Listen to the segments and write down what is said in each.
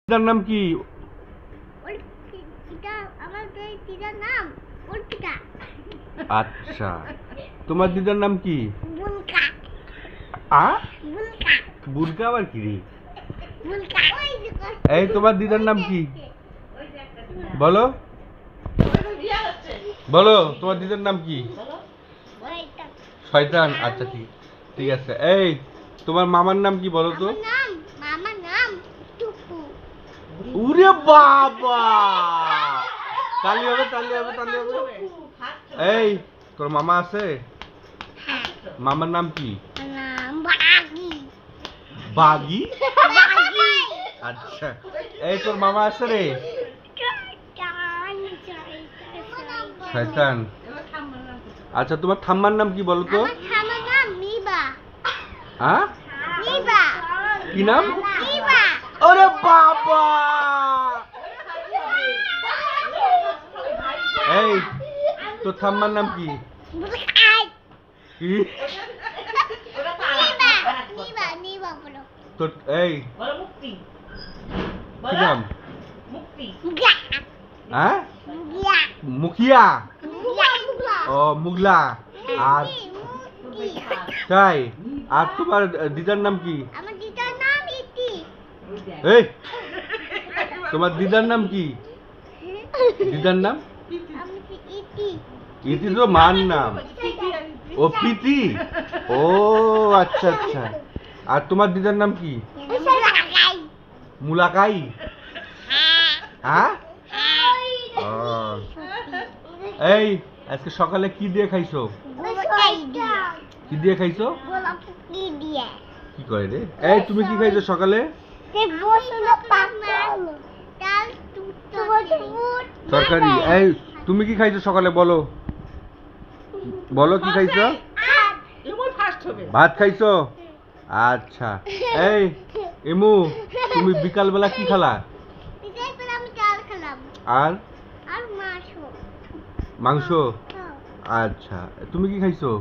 দিদার নাম কি? আচ্ছা, তোমার দিদার নাম কি? বুলকা আবার কি রে? এই তোমার দিদার নাম কি? বলো বলো, তোমার দিদার নাম কি? শয়তান। আচ্ছা ঠিক ঠিক আছে। এই তোমার মামার নাম কি বলো তো? উরে বাবা, তালি হবে তালি হবে তালি হবে। এই তোর মামা আছে? মামার নাম কি? বাগি। আচ্ছা, এই তোর মামা আছে রে? শয়তান। আচ্ছা, তোমার ঠাম্মার নাম কি বলো তো? হ্যাঁ, কি নাম? ওরে বাবা, এই তোর ঠাম্মার নাম কি? কি তোর এই কি নাম? হ্যাঁ, মুখিয়া। ও মুগলা। আর তাই, আর তোমার দিদার নাম কি? এই তোমার দিদার নাম কি? দিদার নাম ইতি তো মার নাম। ও প্রীতি। ও আচ্ছা আচ্ছা। আর তোমার দিদার নাম কি? মুলাকাই। হ্যাঁ, এই আজকে সকালে কি দিয়ে খাইছো? কি দিয়ে খাইছো? কি করে রে? এই তুমি কি খাইছো সকালে? তরকারি। এই তুমি কি খাইছো সকালে বলো? বলো কি খাইছো? ভাত খাইছো? আচ্ছা। এই ইমু, তুমি বিকাল বেলা কি খেলা? আর মাংস। আচ্ছা, তুমি কি খাইছো?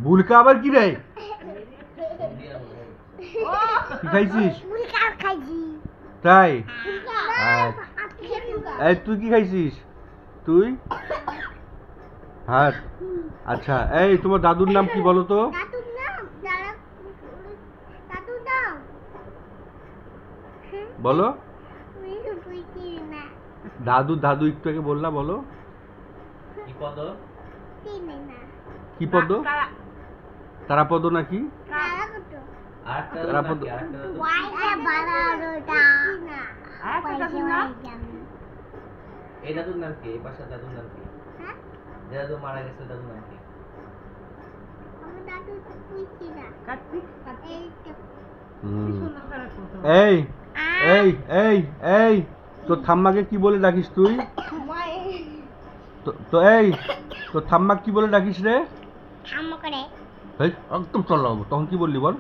বুলকা আবার কি রে? কি খাইছিস? তাই? এই তুই কি খাইছিস? তুই ভাত। আচ্ছা, এই তোমার দাদুর নাম কি বলো তো? বলো। দাদু দাদু একটু আগে বললা, বলো। কি পদ? তারাপদ নাকি? তারাপদ। এই দাদুর নাম কি? এই পাশের দাদুর নাম কি? যে দাদু মারা গেছে দাদুর নাম কি? এই এই এই এই তোর ঠাম্মাকে কি বলে ডাকিস তুই? তো এই তোর ঠাম্মা কি বলে ডাকিস রে? একদম চলাবো। তখন কি বললি বল?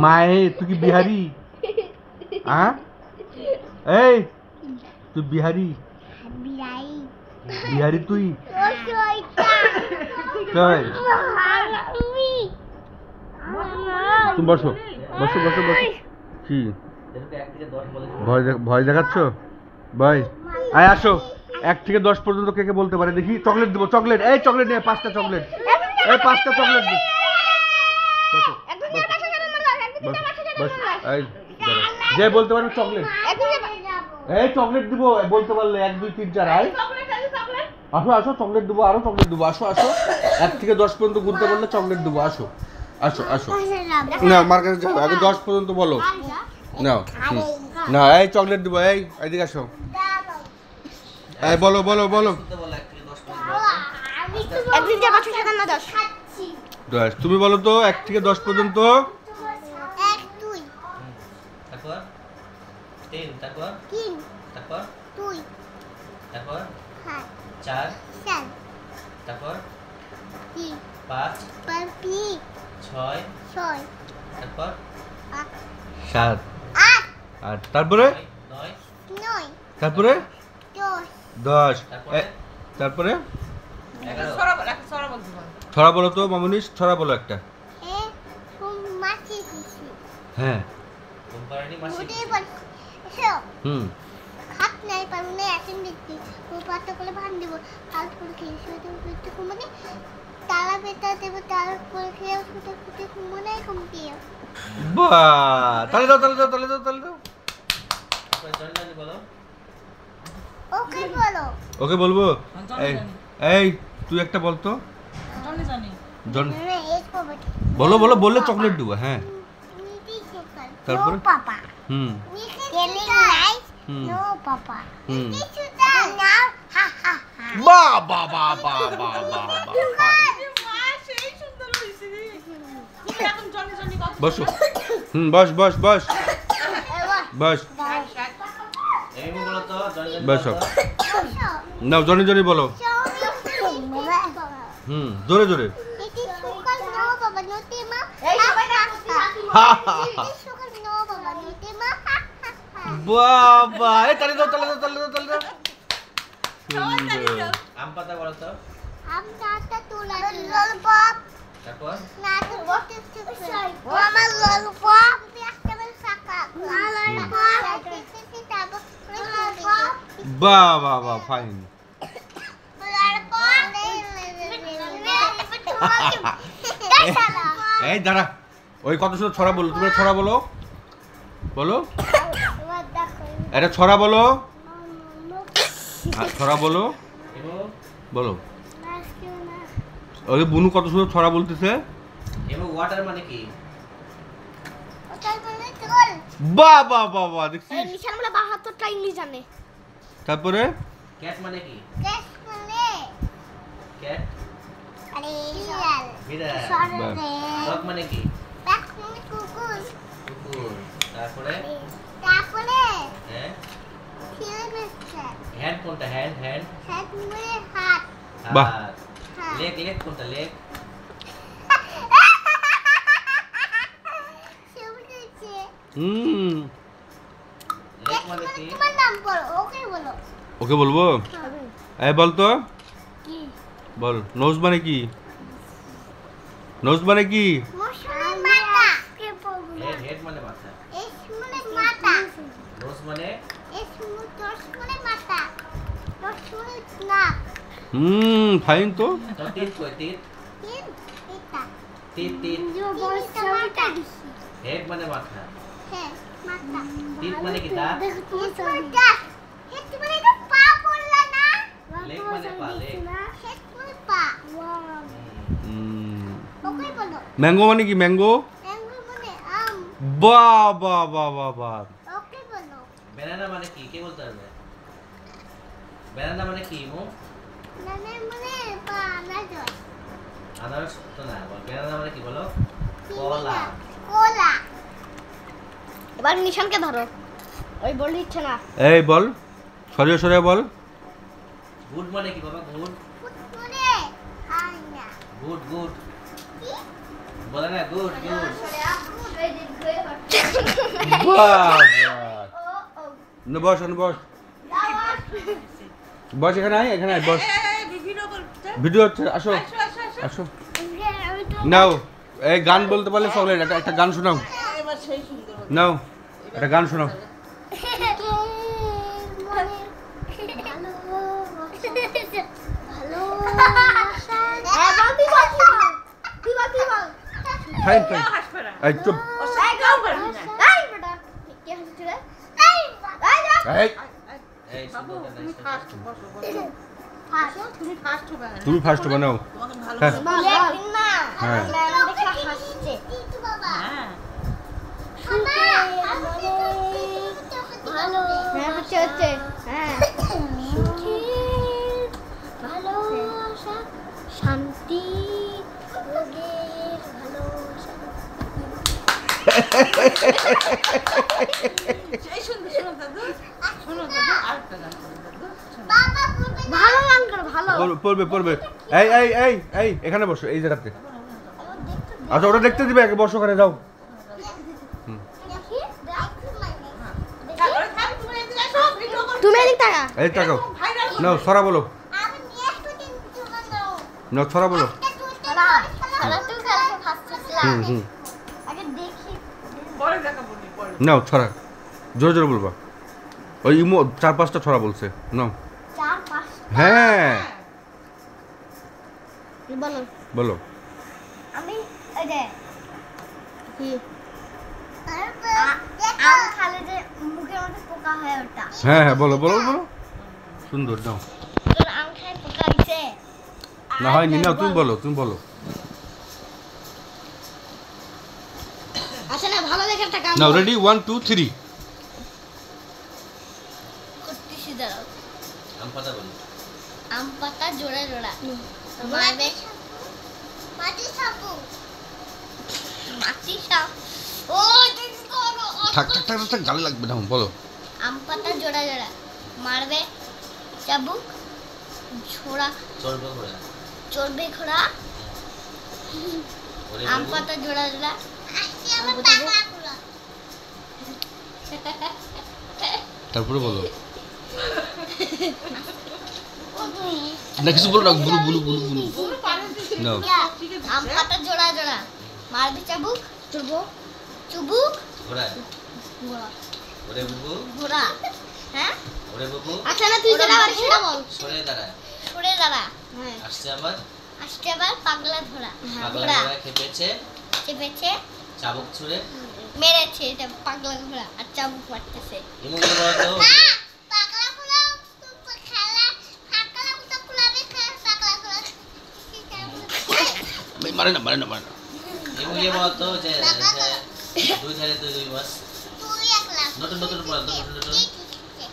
মায়ে। তুই কি বিহারি? হ্যাঁ, এই তুই বিহারি? বিহারি তুই? তুমি বসো বসো বসো বসো। কি ভয় দেখাচ্ছ? ভয়? আয় আসো। 1 থেকে 10 পর্যন্ত কে কে বলতে পারে দেখি? চকলেট দেবো, চকলেট। এই চকলেট নিয়ে 5টা চকলেট। এই 5টা চকলেট দিই। বসো বসো। এই যে বলতে পারবে চকলেট। এই চকলেট দিব বলতে পারলে। 1 2 3 4। আয় আসো আসো, চকলেট দেবো, আরো চকলেট দেবো। আসো আসো, 1 থেকে 10 পর্যন্ত গুনতে পারলে চকলেট দেবো। আসো আসো আসো। না আমার কাছে যাও, আগে 10 পর্যন্ত বলো। নাও না, এই চকলেট দেবো। এই এদিকে আসো। এই বলো বলো বলো। 10। তুমি বলো তো 1 থেকে 10 পর্যন্ত। 1 2 তারপর 3 তারপর 3 তারপর 2 তারপর 4 তারপর 5 6 তারপর 7 8 তারপরে 9 তারপরে 10 তারপরে 11। ছড়া বলো তো মামুনি, ছড়া বলো একটা। মাছি দিছি হ্যাঁ ঘুম পাড়ানি মাসি উঠে পড় এসো হুম হাত নাই পারবো না এখন দেখছি ও পাতা করে ভান দেবো হাত করে খেয়ে শুতে শুতে ঘুমানে তালা বেটা দেবো তালা করে খেয়ে শুতে শুতে ঘুমানে ঘুমটিয়ে বাহ তালে দাও জনি বলো ওকে বলো ওকে বলবো এই এই তুই একটা বল তো জন না এক বাবা বলো বললে চকলেট দেবো হ্যাঁ নীতি সকাল তারপরে? নো পাপা হুম টেলিং নাইস হুম। নো পাপা হুম। নীতি সুতাল নাও হা হা হা বাহ বাহ বাহ বাহ বাহ বাহ বসো বস এমনি বলো তো জনি বসো নাও জনি বলো জোরে নীতি সকাল নো বাবা নীতি মা এই সবাই না হা হা হা নীতি সকাল নো বাবা নীতি মা হা হা হা বাবা এই তালে দাও সুন্দর আম পাতা বলো তো আম দাঁতটা তোলা ললপপ তারপর না তো বলতে ও আমার ললপপ একটা বেল সাকা ললপপ বাহ ফাইন এই দাঁড়া ওই কত সুন্দর ছড়া বলো তুমি ছড়া বলো এটা ছড়া বলো ছড়া বলো এমো বলো ওই বুনু কত সুন্দর ছড়া বলতেছে এমো ওয়াটার মানে কি বাহ দেখছিস নিশানগুলো 72টা ইংলিশ জানে তারপরে ক্যাট মানে কি ক্যাশ মানে ক্যাট আরে বিড়াল বিড়াল সরলে ডগ মানে কি ব্যাক মানে কুকুর কুকুর তারপরে তারপরে হ্যাঁ ছেলে বেচছে হ্যান্ড কোনটা হ্যান্ড হ্যাঁ মানে হাত বাহ। হ্যাঁ লেগ কোনটা লেগ শুনতেছে হুম লেগ মানে কি তোমার নাম বলো ওকে বলো ওকে বলবো এই বল তো কি বল নোজ মানে কি মশার মাথা কে বলবো হেড হেড মানে মাথা এস মানে মাথা নোজ মানে দশ মানে মাথা দশ মানে নাক ফাইন তো তো টিট কই টিট তিন এটা টিট जो बहुत समझता दिसी হেড মানে মাথা है माता টিট মানে কি দাঁত देख तू समझता है तुम्हारे तो पा बोलला ना লেগ মানে পা লেগ है तुम्हारे पा वाह ओके बोलो ম্যাঙ্গো মানে কি ম্যাঙ্গো मैंगो মানে আম বাহ ओके बोलो ব্যানানা মানে কি কে বলতে পারবে ব্যানানা মানে কি মো নানে মানে পা না জয় আনারস তো না বল ব্যানানা মানে কি বলো কলা কোলা এবার নিশানকে ধরো ওই বল দিচ্ছে না এই বল সরিয়ে বল গুড মানে কি বাবা গুড ফুটফুরে আইনা গুড কি বলে না গুড বস এখানে আয় বস ভিডিও হচ্ছে আসো আমি তো নাও এই গান বলতে পারলে চকলেট একটা গান শোনাও নাও একটা গান শোনাও ফাইন এই চুপ এই এই সুন্দর তুমি ফার্স্ট বানাও হ্যাঁ হ্যাঁ ভালোবাসা শান্তি রোগের ভালোবাসা ভালো গান করো ভালো পড়বে এই এখানে বসো এই জায়গাতে আচ্ছা ওটা দেখতে দিবে আগে বসো ওখানে যাও তুমি এদিক টাকা এই টাকাও নাও ছড়া বলো নাও ছড়া বলো হুম নাও ছড়া, জোরে জোরে বলবা। ওই ইমো 4-5টা ছড়া বলছে, নাও। 4-5 হ্যাঁ বলো বলো। আমি এই যে কি আম খালে যে মুখের মধ্যে পোকা হয় ওটা। হ্যাঁ হ্যাঁ বলো বলো বলো, সুন্দর, নাও। তোর আম খায় পোকা হইছে? না হয়নি, নাও তুমি বলো, তুমি বলো। আচ্ছা না, ভালো দেখে একটা কাম নাও, রেডি 1 2 3। করতেছি দাঁড়াও। আম পাতা বলি। আম পাতা জোড়া জোড়া মারবে মাটি সাপু মাটি সাপ। ও দিস করো থাক থাক থাক থাক, গালে লাগবে না, বলো। আম পাতা জোড়া জোড়া মারবে চাবুক ছোড়া চলবে করে। চড়বে ঘোড়া ওরে আম বাবু, পাতা জোড়া জোড়া তারপরে বলো। না কিছু বলো না, বুলু বুলু বুলু বুলু। নাও। আম পাতা জোড়া জোড়া মারবে চাবুক চুবুক ঘোড়া। ঘোড়া ওরে বাবু, ঘোড়া। হ্যাঁ ওরে বাবু, আচ্ছা না, তুই যেটা পারিস সেটা বল। সরে দাঁড়া। সরে দাঁড়া হ্যাঁ আসছে আবার আসতে আবার পাগলা ঘোড়া পাগলা ঘোড়া ঘোড়া খেপেছে, চেপেছে চাবুক ছুঁড়ে। মেরেছে এটা পাগলা ঘোড়া আর চাবুক মারতেছে। ইমুকে বলো তো, পাগলা ঘোড়া খেলা পাগলা ঘোড়া কুলাবে পাগলা ঘোড়া মারে না মারে না মারে না। ইমুকে বলো তো যে দুই ধারে দুই মাছ। তুই একলা নতুন নতুন বলো, নতুন নতুন।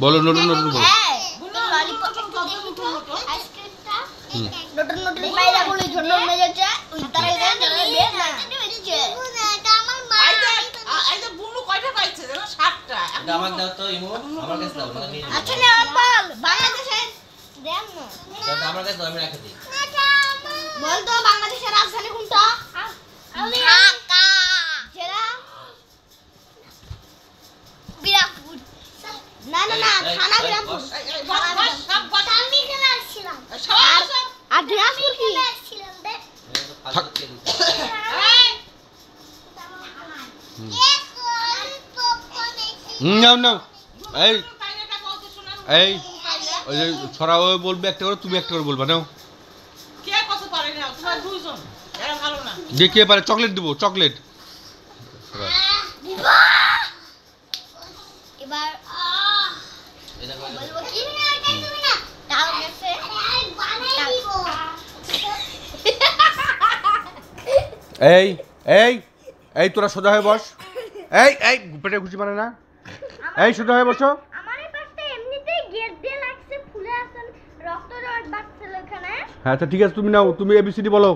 বলো নতুন নতুন বলো। হ্যাঁ ললিপপ আইসক্রিমটা হুম। নতুন নতুন পায়রা বলে জন্য মেজেছে ওই তারে দেন বের না এটা আমার মা এটা আমার দাও তো ইমু, আমার কাছে দাও, মানে নিয়ে আচ্ছা নিও। না বল বাংলাদেশের দেন না দাও, আমার কাছে দাও, আমি রেখে দিই। বল তো বাংলাদেশের রাজধানী কোনটা? ঢাকা জেলা? বিরামপুর না না না, এই, থানা এই, বিরামপুর। বস। আমি এখানে আসছিলাম আর দিনাজপুর কি? এখানে আসছিলাম রে এটা তো ফালতু খেয়ে দিতে। নাও নাও। এই এই ওই যে ছড়া ও বলবে একটা করে, তুমি একটা করে বলবা, নাও। যে কে পারে চকলেট দিব, চকলেট। এবার এটা করে দাও। বলবো কি তাও গেছে বানাই দিব এই এই এই তোরা সোজা হয়ে বস। এই এই পেটে ঘুষি মারে না। এই সোজা হয়ে বসো। আমার এই পাশটা এমনিতেই গেট দিয়ে লাগছে ফুলে আসেন রক্ত জমাট বাড়ছিল এখানে। হ্যাঁ আচ্ছা ঠিক আছে, তুমি নাও, তুমি এবিসিডি বলো।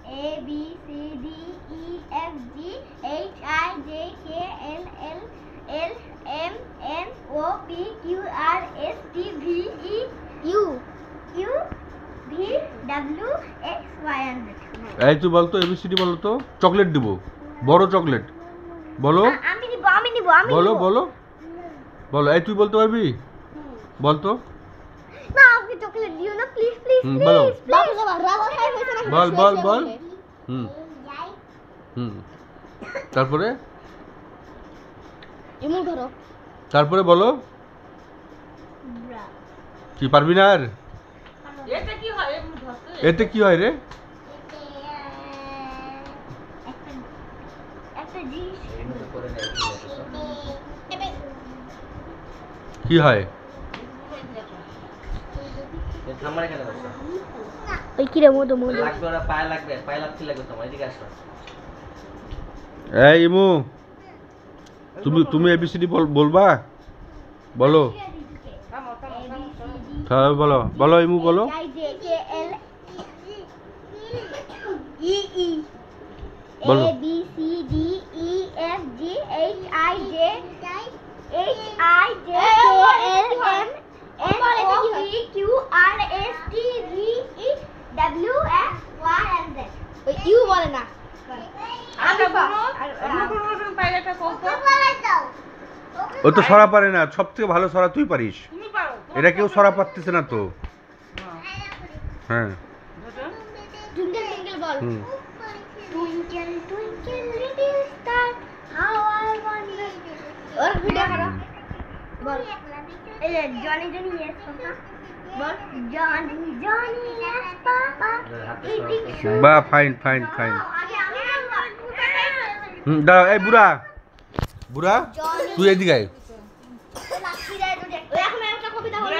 A B C D E F G H I J K L L L M N O P Q R S T V E U U V W X Y and Z এই তুই বল তো, ABCD বলো তো। Chocolate দিব, বড় chocolate বলো। আমি নিব বলো বলো বলো। এই তুই বলতে পারবি? বল তো। না আপনি চকলেট দিও না প্লিজ প্লিজ হুম, বলো। বাপ রে বাপ, রাজা সাহেব হয়েছে নাকি? বল বল বল। বলে। হুম হুম তারপরে এমন ধরো। তারপরে বলো। কি পারবি না আর? এতে কি হয় রে? একটা জিনিস এমনি করে নেয়, কি আছে সব? কি হয়? এ থামার এখানে বসো। ওই কি রে মধু মধু। লাগবে, ওরা পায়ে লাগবে, পায়ে লাগতে লাগবে তোমার, এদিকে আসো। এই ইমু, তুমি এবিসিডি বলবা? বলো তাহলে বলো, বলো ইমু বলো। I J K L E E বলো। A B C D E F G H I J K L M N O P Q R S T V E W X Y and Z ওই you বলে না। ও তো সরা পারে না, সব থেকে ভালো সরা তুই পারিস। এটা কেউ সরা পারতেছে না তো। হ্যাঁ টুইঙ্কেল টুইঙ্কেল বল। হুম Twinkle twinkle little star how বল এই যে জনি জনি ইয়েস পাপা বল Johnny Johnny yes papa eating বাহ ফাইন ফাইন ফাইন আগে আমি দাঁড়াও এই বুড়া বুড়া তুই এদিকে আয় লাঠি দেয় যদি এখন একটা কবিতা বল